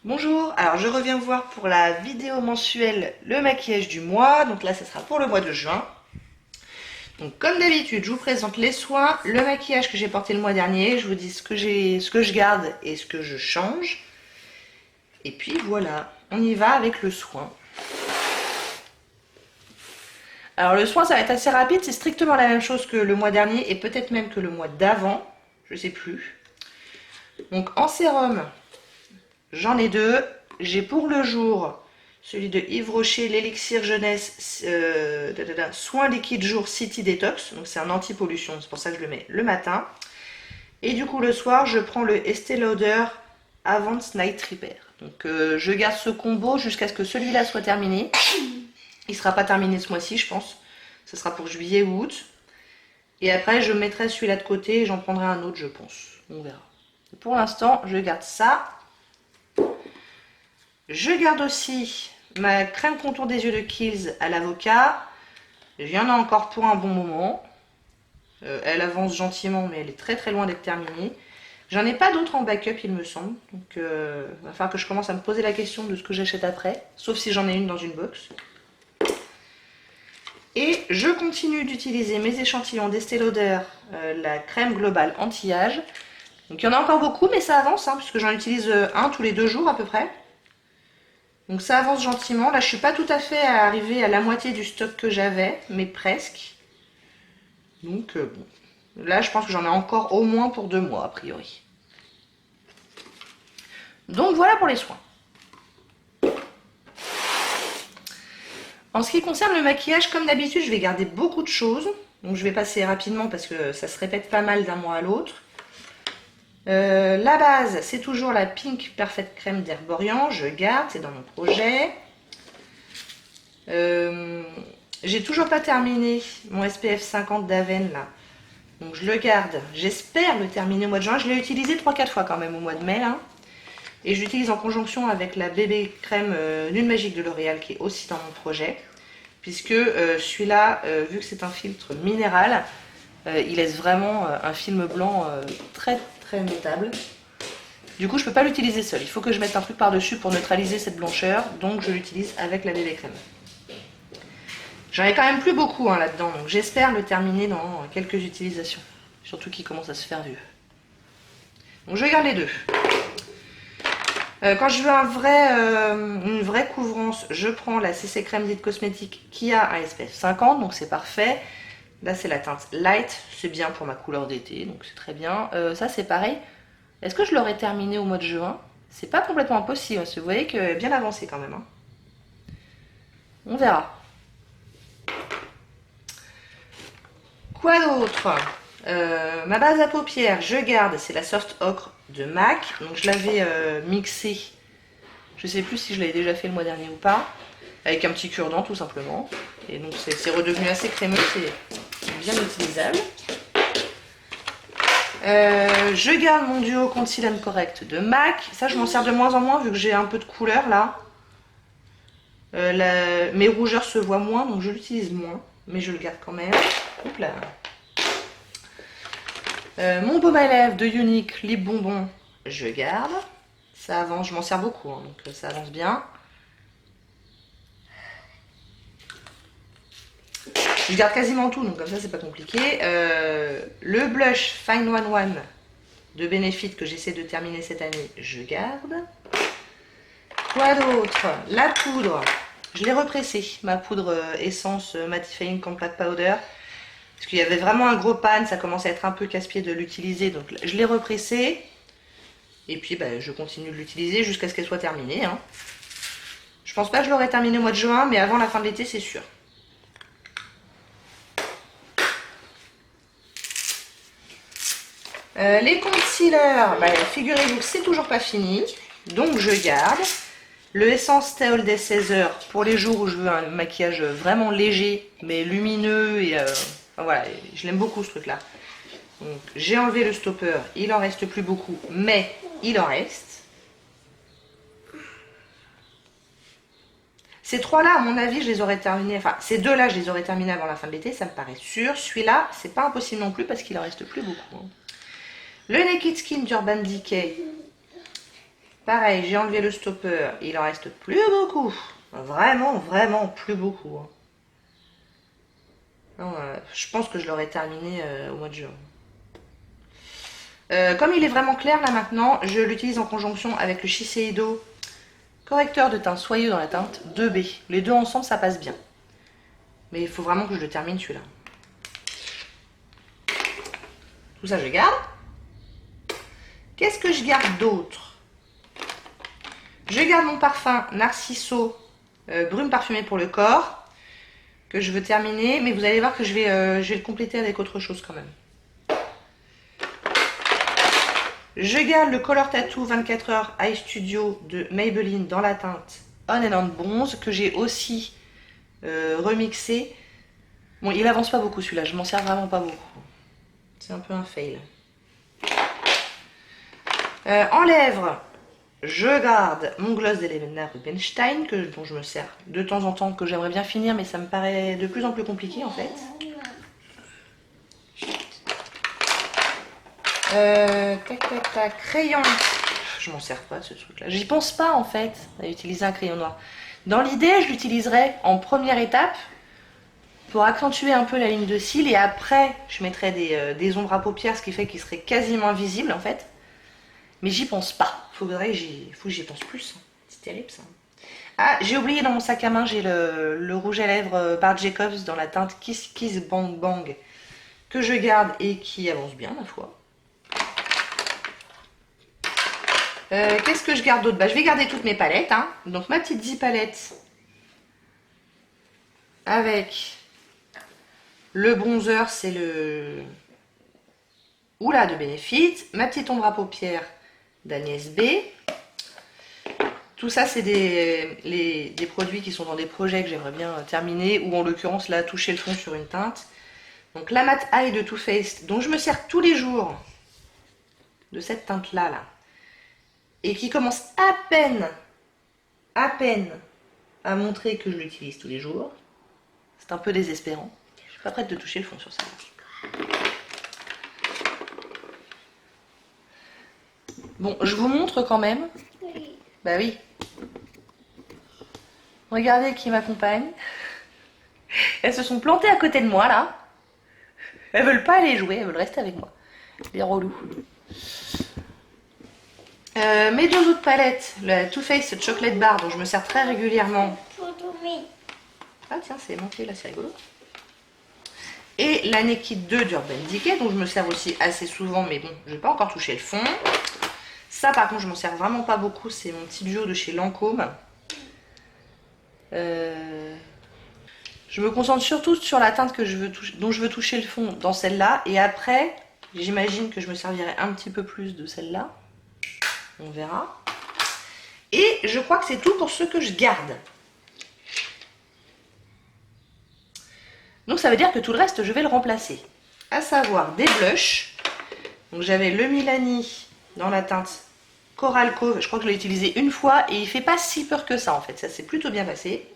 Bonjour, alors je reviens vous voir pour la vidéo mensuelle le maquillage du mois. Donc là, ça sera pour le mois de juin. Donc comme d'habitude, je vous présente les soins, le maquillage que j'ai porté le mois dernier. Je vous dis ce que je garde et ce que je change. Et puis voilà, on y va avec le soin. Alors le soin, ça va être assez rapide. C'est strictement la même chose que le mois dernier et peut-être même que le mois d'avant. Je sais plus. Donc en sérum, j'en ai deux. J'ai pour le jour celui de Yves Rocher, l'élixir jeunesse soin liquide jour City Detox. Donc c'est un anti-pollution, c'est pour ça que je le mets le matin. Et du coup le soir, je prends le Estée Lauder Advanced Night Repair. Donc je garde ce combo jusqu'à ce que celui-là soit terminé. Il ne sera pas terminé ce mois-ci, je pense. Ce sera pour juillet ou août. Et après, je mettrai celui-là de côté et j'en prendrai un autre, je pense. On verra. Et pour l'instant, je garde ça. Je garde aussi ma crème contour des yeux de Kiehl's à l'avocat. Il y en a encore pour un bon moment. Elle avance gentiment, mais elle est très très loin d'être terminée. J'en ai pas d'autres en backup, il me semble. Donc il va falloir que je commence à me poser la question de ce que j'achète après. Sauf si j'en ai une dans une box. Et je continue d'utiliser mes échantillons d'Estée Lauder, la crème globale anti-âge. Donc il y en a encore beaucoup, mais ça avance, hein, puisque j'en utilise un tous les 2 jours à peu près. Donc ça avance gentiment. Là, je suis pas tout à fait arrivée à la moitié du stock que j'avais, mais presque. Donc bon. Là, je pense que j'en ai encore au moins pour 2 mois, a priori. Donc voilà pour les soins. En ce qui concerne le maquillage, comme d'habitude, je vais garder beaucoup de choses. Donc je vais passer rapidement parce que ça se répète pas mal d'un mois à l'autre. La base, c'est toujours la Pink Perfect Crème d'Herborian. Je garde, c'est dans mon projet. J'ai toujours pas terminé mon SPF 50 d'Aven là. Donc je le garde. J'espère le terminer au mois de juin. Je l'ai utilisé 3-4 fois quand même au mois de mai là. Et je l'utilise en conjonction avec la bébé crème Nude Magique de L'Oréal qui est aussi dans mon projet. Puisque celui-là, vu que c'est un filtre minéral, il laisse vraiment un film blanc très très notable. Du coup, je peux pas l'utiliser seul. Il faut que je mette un truc par-dessus pour neutraliser cette blancheur. Donc, je l'utilise avec la bébé crème. J'en ai quand même plus beaucoup hein, là-dedans. Donc, j'espère le terminer dans quelques utilisations. Surtout qu'il commence à se faire vieux. Donc, je garde les deux. Quand je veux une vraie couvrance, je prends la CC Crème Dite Cosmétique qui a un SPF 50. Donc, c'est parfait. Là, c'est la teinte Light. C'est bien pour ma couleur d'été. Donc, c'est très bien. Ça, c'est pareil. Est-ce que je l'aurais terminé au mois de juin? C'est pas complètement impossible, parce que vous voyez qu'elle est bien avancée quand même. Hein. On verra. Quoi d'autre? Ma base à paupières, je garde, c'est la Soft Ocre de MAC. Donc je l'avais mixée. Je sais plus si je l'avais déjà fait le mois dernier ou pas. Avec un petit cure-dent tout simplement. Et donc c'est redevenu assez crémeux, c'est bien utilisable. Je garde mon duo Conceal and Correct de MAC. Ça, je m'en sers de moins en moins vu que j'ai un peu de couleur là. Mes rougeurs se voient moins, donc je l'utilise moins. Mais je le garde quand même. Hop là. Mon baume à lèvres de Unique Lip Bonbon, je garde. Ça avance, je m'en sers beaucoup, hein, donc ça avance bien. Je garde quasiment tout, donc comme ça c'est pas compliqué. Le blush Fine One One de Benefit que j'essaie de terminer cette année, je garde. Quoi d'autre? La poudre, je l'ai repressée, ma poudre essence Mattifying Compact Powder. Parce qu'il y avait vraiment un gros pan, ça commençait à être un peu casse-pied de l'utiliser, donc je l'ai repressée. Et puis bah, je continue de l'utiliser jusqu'à ce qu'elle soit terminée. Hein. Je pense pas que je l'aurai terminée au mois de juin, mais avant la fin de l'été, c'est sûr. Les concealers, bah, figurez-vous que c'est toujours pas fini, donc je garde. Le Essence Stay All Day 16 heures pour les jours où je veux un maquillage vraiment léger, mais lumineux. Et enfin, voilà, je l'aime beaucoup ce truc-là. J'ai enlevé le stopper, il en reste plus beaucoup, mais il en reste. Ces trois-là, à mon avis, je les aurais terminés, enfin ces deux-là, je les aurais terminés avant la fin de l'été, ça me paraît sûr. Celui-là, c'est pas impossible non plus parce qu'il en reste plus beaucoup. Hein. Le Naked Skin d'Urban Decay. Pareil, j'ai enlevé le stopper, il en reste plus beaucoup. Vraiment, vraiment plus beaucoup. Hein. Non, je pense que je l'aurais terminé au mois de juin. Comme il est vraiment clair là maintenant, je l'utilise en conjonction avec le Shiseido correcteur de teint soyeux dans la teinte 2B. Les deux ensemble, ça passe bien. Mais il faut vraiment que je le termine celui-là. Tout ça, je garde. Qu'est-ce que je garde d'autre? Je garde mon parfum Narciso brume parfumée pour le corps que je veux terminer, mais vous allez voir que je vais le compléter avec autre chose quand même. Je garde le Color Tattoo 24 heures Eye Studio de Maybelline dans la teinte On and On Bronze que j'ai aussi remixé. Bon, il avance pas beaucoup celui-là, je m'en sers vraiment pas beaucoup. C'est un peu un fail. En lèvres, je garde mon gloss d'Helena Rubinstein dont je me sers de temps en temps, que j'aimerais bien finir, mais ça me paraît de plus en plus compliqué en fait. Crayon. Je m'en sers pas de ce truc là. J'y pense pas en fait à utiliser un crayon noir. Dans l'idée, je l'utiliserai en première étape pour accentuer un peu la ligne de cils et après je mettrai des ombres à paupières, ce qui fait qu'il serait quasiment invisible en fait. Mais j'y pense pas. Faut que j'y pense plus. C'est terrible ça. Ah, j'ai oublié dans mon sac à main, j'ai le rouge à lèvres par Jacobs dans la teinte Kiss Kiss Bang Bang que je garde et qui avance bien ma foi. Qu'est-ce que je garde d'autre? Bah, je vais garder toutes mes palettes. Hein. Donc ma petite 10 palettes avec le bronzer, c'est le Oula de Benefit. Ma petite ombre à paupières d'Agnès B. Tout ça, c'est des produits qui sont dans des projets que j'aimerais bien terminer, ou en l'occurrence, là, toucher le fond sur une teinte. Donc la Matte Eye de Too Faced, dont je me sers tous les jours, de cette teinte-là, là. Et qui commence à peine à montrer que je l'utilise tous les jours. C'est un peu désespérant. Je suis pas prête de toucher le fond sur ça. Bon, je vous montre quand même. Oui. Bah oui. Regardez qui m'accompagne. Elles se sont plantées à côté de moi là. Elles veulent pas aller jouer, elles veulent rester avec moi. Les relous. Mes deux autres palettes, la Too Faced Chocolate Bar dont je me sers très régulièrement. Ah tiens, c'est monté là, c'est rigolo. Et la Naked 2 d'Urban Decay dont je me sers aussi assez souvent, mais bon, je n'ai pas encore touché le fond. Ça par contre, je m'en sers vraiment pas beaucoup, c'est mon petit duo de chez Lancôme. Je me concentre surtout sur la teinte que dont je veux toucher le fond dans celle-là. Et après, j'imagine que je me servirai un petit peu plus de celle-là. On verra. Et je crois que c'est tout pour ce que je garde. Donc ça veut dire que tout le reste, je vais le remplacer. À savoir des blushs. Donc j'avais le Milani dans la teinte Coral Cove. Je crois que je l'ai utilisé une fois et il fait pas si peur que ça en fait. Ça s'est plutôt bien passé.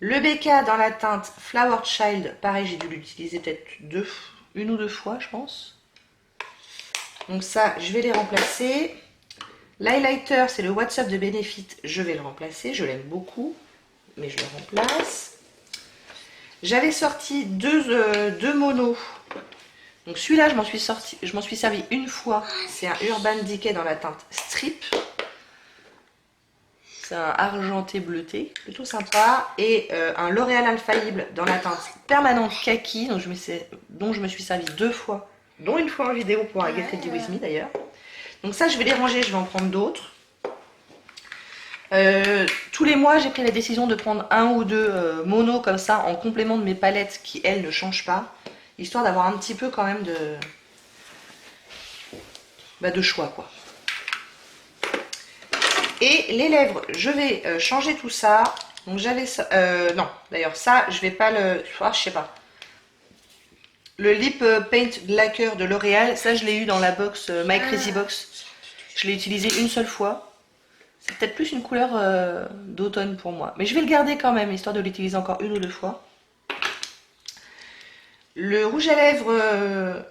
Le BK dans la teinte Flower Child. Pareil, j'ai dû l'utiliser peut-être une ou deux fois, je pense. Donc ça, je vais les remplacer. L'highlighter, c'est le What's Up de Benefit. Je vais le remplacer. Je l'aime beaucoup, mais je le remplace. J'avais sorti deux monos. Donc celui-là, je m'en suis servi une fois. C'est un Urban Decay dans la teinte Strip. C'est un argenté bleuté, plutôt sympa. Et un L'Oréal Infaillible dans la teinte permanente kaki, dont je me suis servi deux fois, dont une fois en vidéo pour un Get Ready With Me d'ailleurs. Donc ça, je vais les ranger, je vais en prendre d'autres. Tous les mois, j'ai pris la décision de prendre un ou deux monos comme ça en complément de mes palettes qui, elles, ne changent pas. Histoire d'avoir un petit peu quand même de choix, quoi. Et les lèvres, je vais changer tout ça. Donc j'avais ça... non, d'ailleurs, ça, je vais pas le... je sais pas. Le Lip Paint Lacquer de L'Oréal, ça, je l'ai eu dans la box My Crazy Box. Je l'ai utilisé une seule fois. C'est peut-être plus une couleur d'automne pour moi. Mais je vais le garder quand même, histoire de l'utiliser encore une ou deux fois. Le rouge à lèvres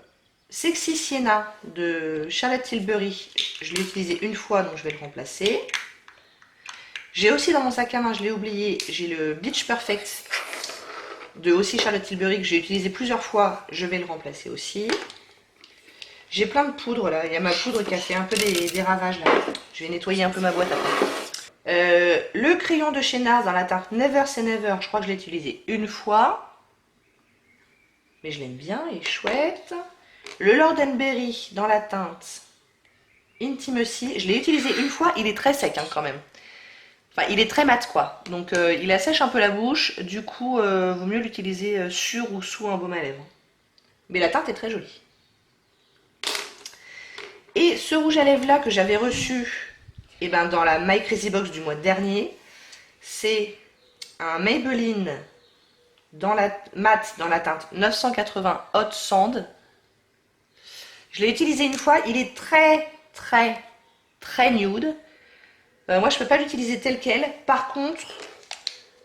Sexy Sienna de Charlotte Tilbury. Je l'ai utilisé une fois, donc je vais le remplacer. J'ai aussi dans mon sac à main, je l'ai oublié, j'ai le Bleach Perfect de aussi Charlotte Tilbury que j'ai utilisé plusieurs fois. Je vais le remplacer aussi. J'ai plein de poudre là. Il y a ma poudre qui a fait un peu des ravages là. Je vais nettoyer un peu ma boîte après. Le crayon de chez NARS dans la teinte Never Say Never. Je crois que je l'ai utilisé une fois. Mais je l'aime bien, il est chouette. Le Lord & Berry dans la teinte Intimacy. Je l'ai utilisé une fois. Il est très sec hein, quand même. Enfin, il est très mat quoi. Donc il assèche un peu la bouche. Du coup, vaut mieux l'utiliser sur ou sous un baume à lèvres. Mais la teinte est très jolie. Et ce rouge à lèvres là que j'avais reçu dans la My Crazy Box du mois dernier, c'est un Maybelline dans la mat dans la teinte 980 Hot Sand. Je l'ai utilisé une fois, il est très nude. Moi je peux pas l'utiliser tel quel. Par contre,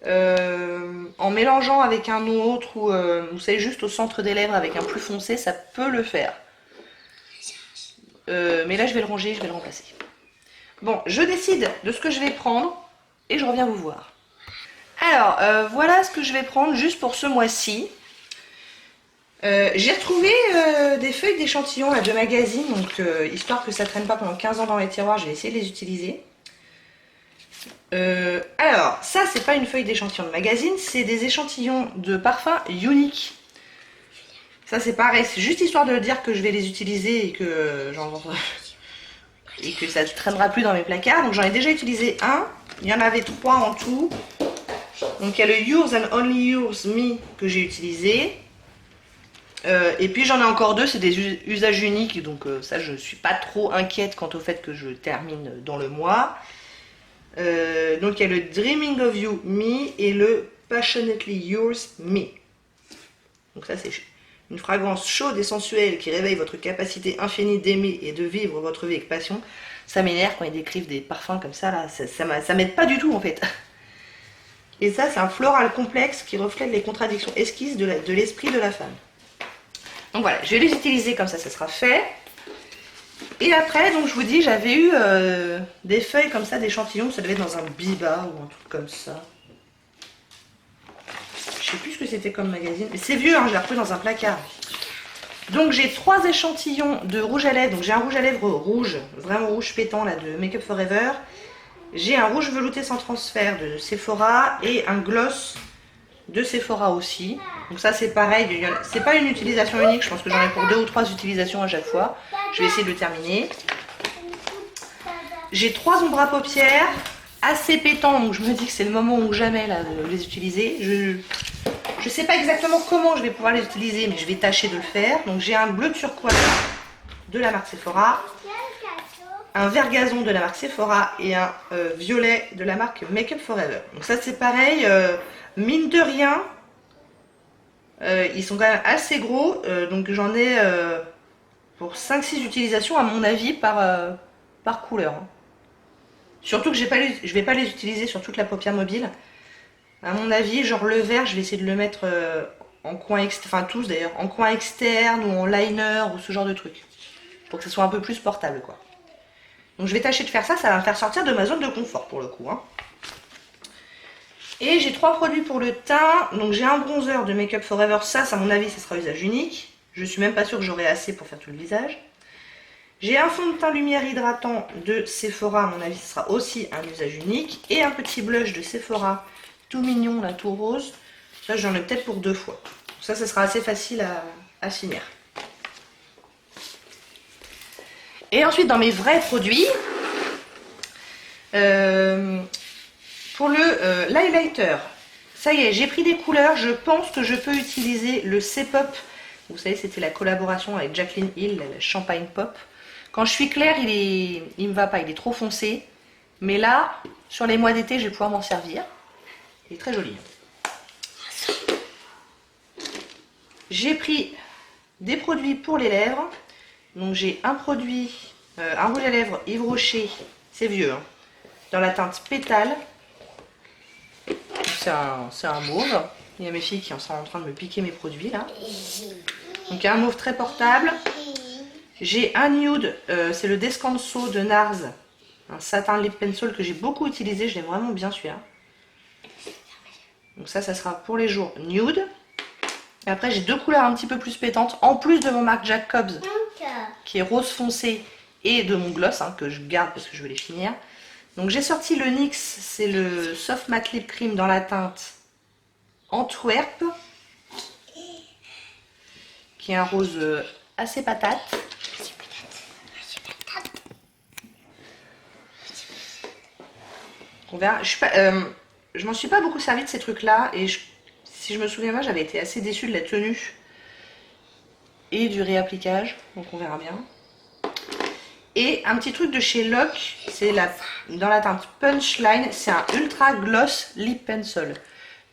en mélangeant avec un autre ou vous savez juste au centre des lèvres avec un plus foncé, ça peut le faire. Mais là je vais le ranger, je vais le remplacer. Bon, je décide de ce que je vais prendre et je reviens vous voir. Alors, voilà ce que je vais prendre juste pour ce mois-ci. J'ai retrouvé des feuilles d'échantillons de magazine, donc histoire que ça traîne pas pendant 15 ans dans les tiroirs, je vais essayer de les utiliser. Alors, ça c'est pas une feuille d'échantillon de magazine, c'est des échantillons de parfums uniques. Ça c'est pareil, c'est juste histoire de dire que je vais les utiliser et que ça ne traînera plus dans mes placards. Donc j'en ai déjà utilisé un, il y en avait 3 en tout. Donc il y a le Yours and Only Yours Me que j'ai utilisé. Et puis j'en ai encore 2, c'est des usages uniques, donc ça je suis pas trop inquiète quant au fait que je termine dans le mois. Donc il y a le Dreaming of You Me et le Passionately Yours Me. Donc ça c'est une fragrance chaude et sensuelle qui réveille votre capacité infinie d'aimer et de vivre votre vie avec passion. Ça m'énerve quand ils décrivent des parfums comme ça, là. Ça m'aide pas du tout en fait. Et ça c'est un floral complexe qui reflète les contradictions esquisses de l'esprit de la femme. Donc voilà, je vais les utiliser comme ça, ça sera fait. Et après, donc je vous dis, j'avais eu des feuilles comme ça, d'échantillons, ça devait être dans un Biba ou un truc comme ça. Je sais plus ce que c'était comme magazine, mais c'est vieux, hein, je l'ai retrouvé dans un placard. Donc j'ai 3 échantillons de rouge à lèvres. Donc j'ai un rouge à lèvres rouge, vraiment rouge pétant là de Make Up For Ever. J'ai un rouge velouté sans transfert de Sephora et un gloss de Sephora aussi. Donc ça c'est pareil, c'est pas une utilisation unique, je pense que j'en ai pour 2 ou 3 utilisations à chaque fois. Je vais essayer de le terminer. J'ai 3 ombres à paupières assez pétants, donc je me dis que c'est le moment ou jamais là, de les utiliser. Je sais pas exactement comment je vais pouvoir les utiliser, mais je vais tâcher de le faire. Donc j'ai un bleu turquoise de la marque Sephora, un vert gazon de la marque Sephora et un violet de la marque Make Up For Ever. Donc ça c'est pareil, mine de rien, ils sont quand même assez gros, donc j'en ai pour 5-6 utilisations à mon avis par couleur. Surtout que je vais pas les utiliser sur toute la paupière mobile. À mon avis, genre le vert, je vais essayer de le mettre en coin externe, enfin tous d'ailleurs, en coin externe ou en liner ou ce genre de truc. Pour que ça soit un peu plus portable quoi. Donc je vais tâcher de faire ça, ça va me faire sortir de ma zone de confort pour le coup. Hein. Et j'ai 3 produits pour le teint. Donc j'ai un bronzer de Make Up For Ever, ça à mon avis ça sera usage unique. Je suis même pas sûre que j'aurai assez pour faire tout le visage. J'ai un fond de teint lumière hydratant de Sephora, à mon avis ce sera aussi un usage unique. Et un petit blush de Sephora, tout mignon là, tout rose. Ça j'en ai peut-être pour 2 fois. Ça sera assez facile à finir. Et ensuite dans mes vrais produits, pour le l'highlighter, ça y est, j'ai pris des couleurs. Je pense que je peux utiliser le C-Pop. Vous savez, c'était la collaboration avec Jaclyn Hill, le Champagne Pop. Quand je suis claire, il me va pas, il est trop foncé. Mais là, sur les mois d'été, je vais pouvoir m'en servir. Il est très joli. J'ai pris des produits pour les lèvres. Donc j'ai un produit, un rouge à lèvres Yves Rocher, c'est vieux, hein, dans la teinte pétale. C'est un mauve. Il y a mes filles qui sont en train de me piquer mes produits là. Donc un mauve très portable. J'ai un nude, c'est le Descanso de NARS. Un satin lip pencil que j'ai beaucoup utilisé, je l'aime vraiment bien celui-là. Donc ça sera pour les jours nude. Et après j'ai deux couleurs un petit peu plus pétantes, en plus de mon Marc Jacobs qui est rose foncé et de mon gloss que je garde parce que je veux les finir. Donc j'ai sorti le NYX, c'est le Soft Matte Lip Cream dans la teinte Antwerp, qui est un rose assez patate. On verra. Je m'en suis pas beaucoup servi de ces trucs là et si je me souviens bien, j'avais été assez déçue de la tenue et du réappliquage, donc on verra bien. Et un petit truc de chez Lock, c'est dans la teinte Punchline, c'est un Ultra Gloss Lip Pencil.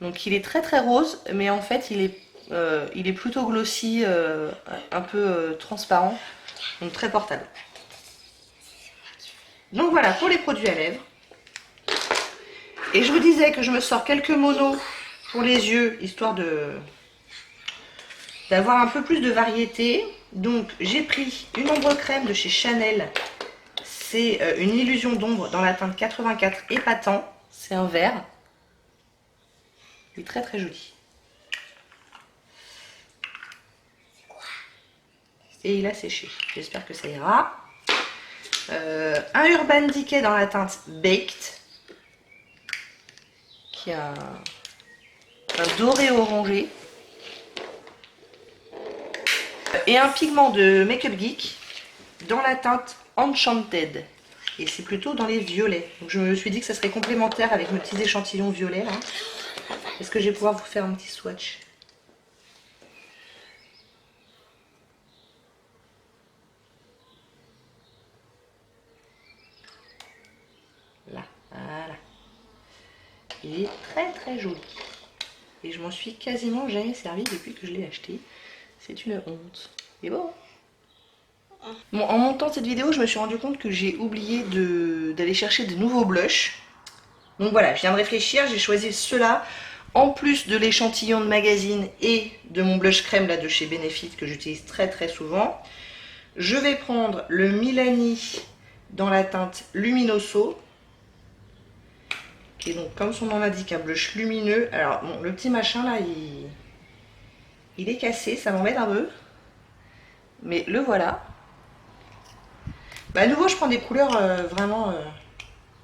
Donc il est très très rose, mais en fait il est plutôt glossy, un peu transparent, donc très portable. Donc voilà pour les produits à lèvres. Et je vous disais que je me sors quelques monos pour les yeux, histoire d'avoir un peu plus de variété. Donc j'ai pris une ombre crème de chez Chanel. C'est une illusion d'ombre dans la teinte 84 épatant. C'est un vert. Il est très très joli. Et il a séché. J'espère que ça ira. Un Urban Decay dans la teinte Baked. Qui a un doré orangé. Et un pigment de Make Up Geek dans la teinte Enchanted. Et c'est plutôt dans les violets. Donc je me suis dit que ça serait complémentaire avec mes petits échantillons violets. Est-ce que je vais pouvoir vous faire un petit swatch? Là, voilà. Il est très très joli. Et je m'en suis quasiment jamais servi depuis que je l'ai acheté. C'est une honte. Et bon. Bon, en montant cette vidéo, je me suis rendu compte que j'ai oublié d'aller chercher de nouveaux blushs. Donc voilà, je viens de réfléchir, j'ai choisi ceux-là. En plus de l'échantillon de magazine et de mon blush crème là de chez Benefit que j'utilise très très souvent. Je vais prendre le Milani dans la teinte Luminoso. Qui est donc, comme son nom l'indique, un blush lumineux. Alors bon, le petit machin là, il est cassé, ça m'embête un peu. Mais le voilà. Bah à nouveau je prends des couleurs vraiment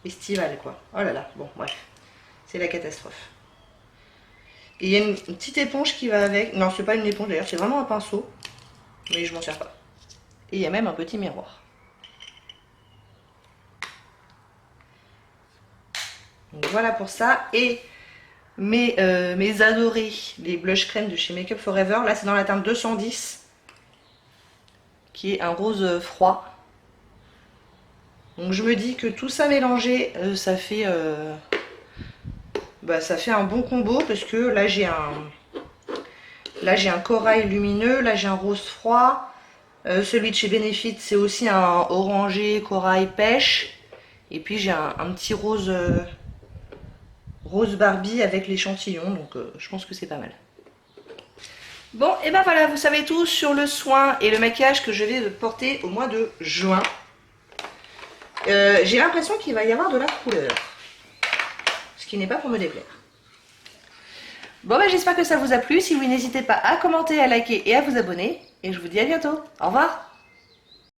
estivales quoi. Oh là là, bon bref. C'est la catastrophe. Et il y a une petite éponge qui va avec. Non, c'est pas une éponge d'ailleurs, c'est vraiment un pinceau. Mais je m'en sers pas. Et il y a même un petit miroir. Donc voilà pour ça. Et mes adorés, les blush crème de chez Make Up Forever. Là c'est dans la teinte 210. Qui est un rose froid. Donc je me dis que tout ça mélangé, ça fait un bon combo parce que là j'ai un corail lumineux, là j'ai un rose froid. Celui de chez Benefit c'est aussi un orangé corail pêche. Et puis j'ai un petit rose Barbie avec l'échantillon, donc je pense que c'est pas mal. Bon, et ben voilà, vous savez tout sur le soin et le maquillage que je vais porter au mois de juin. J'ai l'impression qu'il va y avoir de la couleur, ce qui n'est pas pour me déplaire. Bon ben j'espère que ça vous a plu, si oui n'hésitez pas à commenter, à liker et à vous abonner, et je vous dis à bientôt, au revoir.